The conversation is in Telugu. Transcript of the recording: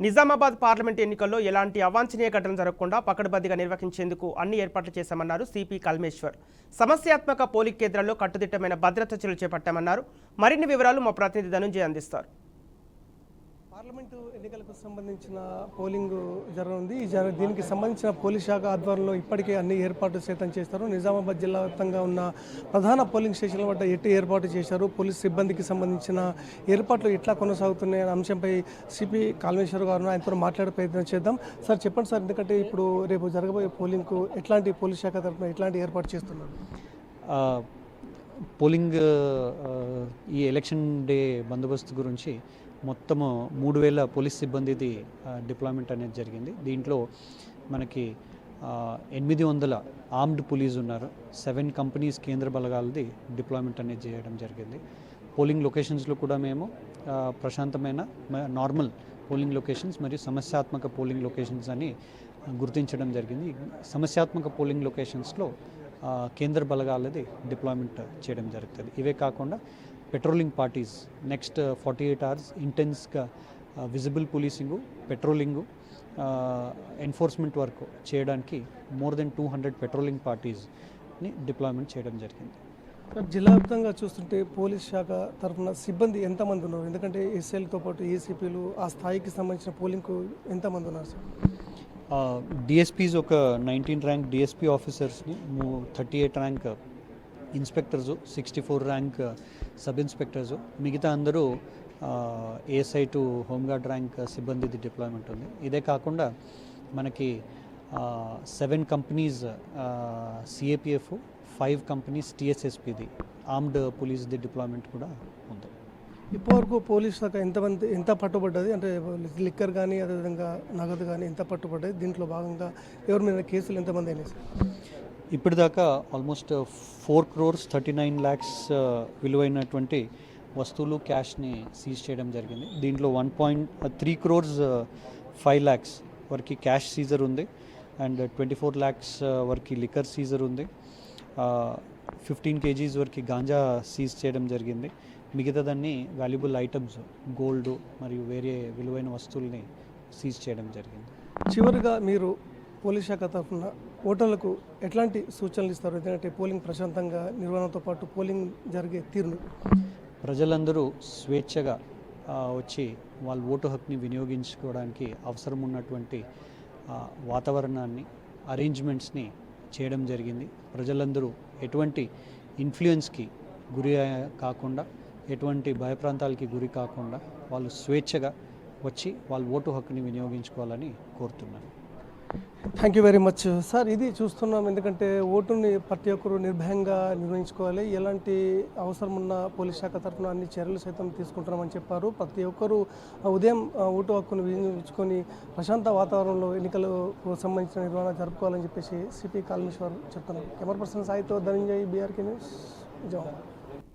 నిజామాబాద్ పార్లమెంట్ ఎన్నికల్లో ఎలాంటి అవాంఛనీయ ఘటనలు జరగకుండా పకడ్బందీగా నిర్వహించేందుకు అన్ని ఏర్పాట్లు చేశామన్నారు సిపి కల్మేశ్వర్. సమస్యాత్మక పోలింగ్ కేంద్రాల్లో కట్టుదిట్టమైన భద్రతా చర్యలు చేపట్టామన్నారు. మరిన్ని వివరాలు మా ప్రతినిధి ధనుంజయ్ అందిస్తారు. పార్లమెంటు ఎన్నికలకు సంబంధించిన పోలింగ్ జరగనుంది. దీనికి సంబంధించిన పోలీస్ శాఖ ఆధ్వర్యంలో ఇప్పటికే అన్ని ఏర్పాట్లు సిద్ధం చేస్తారు. నిజామాబాద్ జిల్లా వ్యాప్తంగా ఉన్న ప్రధాన పోలింగ్ స్టేషన్ల వద్ద ఎట్టి ఏర్పాటు చేశారు. పోలీస్ సిబ్బందికి సంబంధించిన ఏర్పాట్లు ఎట్లా కొనసాగుతున్నాయి అనే అంశంపై సిపి కాళేశ్వర్ గారు ఆయనతో మాట్లాడే ప్రయత్నం చేద్దాం. సార్ చెప్పండి సార్, ఎందుకంటే ఇప్పుడు రేపు జరగబోయే పోలింగ్కు ఎట్లాంటి పోలీస్ శాఖ తరఫున ఎట్లాంటి ఏర్పాటు చేస్తున్నారు? పోలింగ్ ఈ ఎలక్షన్ డే బందోబస్తు గురించి మొత్తము 3000 పోలీస్ సిబ్బందిది డిప్లాయ్మెంట్ అనేది జరిగింది. దీంట్లో మనకి 800 ఆర్మ్డ్ పోలీస్ ఉన్నారు. 7 కంపెనీస్ కేంద్ర బలగాలది డిప్లాయ్మెంట్ అనేది చేయడం జరిగింది. పోలింగ్ లొకేషన్స్లో కూడా మేము ప్రశాంతమైన నార్మల్ పోలింగ్ లొకేషన్స్ మరియు సమస్యాత్మక పోలింగ్ లొకేషన్స్ అని గుర్తించడం జరిగింది. సమస్యాత్మక పోలింగ్ లొకేషన్స్లో కేంద్ర బలగాలది డిప్లాయ్మెంట్ చేయడం జరుగుతుంది. ఇవే కాకుండా పెట్రోలింగ్ పార్టీస్ నెక్స్ట్ 48 hours ఇంటెన్స్గా visible policing, patrolling, enforcement work చేయడానికి మోర్ దెన్ 200 పెట్రోలింగ్ పార్టీస్ని డిప్లాయ్మెంట్ చేయడం జరిగింది. జిల్లా వ్యాప్తంగా చూస్తుంటే పోలీస్ శాఖ తరఫున సిబ్బంది ఎంతమంది ఉన్నారు? ఎందుకంటే ఎస్ఎల్తో పాటు ఏసీపీలు ఆ స్థాయికి సంబంధించిన పోలింగ్కు ఎంతమంది ఉన్నారు సార్? డిఎస్పీస్ ఒక 19 ర్యాంక్ డిఎస్పీ ఆఫీసర్స్ని, 38 rank inspectors, 64 rank sub inspectors, మిగతా అందరూ ఏఎస్ఐ టు హోంగార్డ్ ర్యాంక్ సిబ్బందిది డిప్లాయ్మెంట్ ఉంది. ఇదే కాకుండా మనకి 7 కంపెనీస్ సిఏపిఎఫ్, 5 కంపెనీస్ టీఎస్ఎస్పిది ఆర్మ్డ్ పోలీస్ది డిప్లాయ్మెంట్ కూడా ఉంది. ఇప్పటివరకు పోలీస్ శాఖ ఎంత పట్టుబడ్డది? అంటే లిక్కర్ కానీ అదేవిధంగా నగదు కానీ ఎంత పట్టుబడ్డది? దీంట్లో భాగంగా ఎవరి మీద కేసులు ఎంతమంది అయినాయి సార్? ఇప్పటిదాకా ఆల్మోస్ట్ 4,39,00,000 విలువైనటువంటి వస్తువులు, క్యాష్ని సీజ్ చేయడం జరిగింది. దీంట్లో 1.3,05,00,000 వరకు క్యాష్ సీజర్ ఉంది అండ్ 24 lakhs వరకు లిక్కర్ సీజర్ ఉంది. 15 kgs వరకు గాంజా సీజ్ చేయడం జరిగింది. మిగతాదాన్ని వాల్యుబుల్ ఐటమ్స్, గోల్డ్ మరియు వేరే విలువైన వస్తువుల్ని సీజ్ చేయడం జరిగింది. చివరిగా మీరు పోలీస్ శాఖ తరఫున ఓటర్లకు ఎట్లాంటి సూచనలు ఇస్తారు? ఎందుకంటే పోలింగ్ ప్రశాంతంగా నిర్వహణతో పాటు పోలింగ్ జరిగే తీరును ప్రజలందరూ స్వేచ్ఛగా వచ్చి వాళ్ళ ఓటు హక్కుని వినియోగించుకోవడానికి అవసరం ఉన్నటువంటి వాతావరణాన్ని, అరేంజ్మెంట్స్ని చేయడం జరిగింది. ప్రజలందరూ ఎటువంటి ఇన్ఫ్లుయెన్స్కి గురి కాకుండా, ఎటువంటి భయప్రాంతాలకి గురి కాకుండా వాళ్ళు స్వేచ్ఛగా వచ్చి వాళ్ళ ఓటు హక్కుని వినియోగించుకోవాలని కోరుతున్నాను. Thank you very much sir. ఇది చూస్తున్నాం, ఎందుకంటే ఓటుని ప్రతి ఒక్కరు నిర్భయంగా నిర్వహించుకోవాలి. ఎలాంటి అవసరం ఉన్న పోలీస్ శాఖ తరఫున అన్ని చర్యలు సైతం తీసుకుంటున్నామని చెప్పారు. ప్రతి ఒక్కరూ ఉదయం ఓటు హక్కును వినియోగించుకొని ప్రశాంత వాతావరణంలో ఎన్నికలకు సంబంధించిన నిర్వహణ జరుపుకోవాలని చెప్పేసి సిపి కాళేశ్వర్ చెప్తున్నారు. కెమెరా పర్సన్ సాయితో ధనంజయ్, బీఆర్కే న్యూస్, నిజామాబాద్.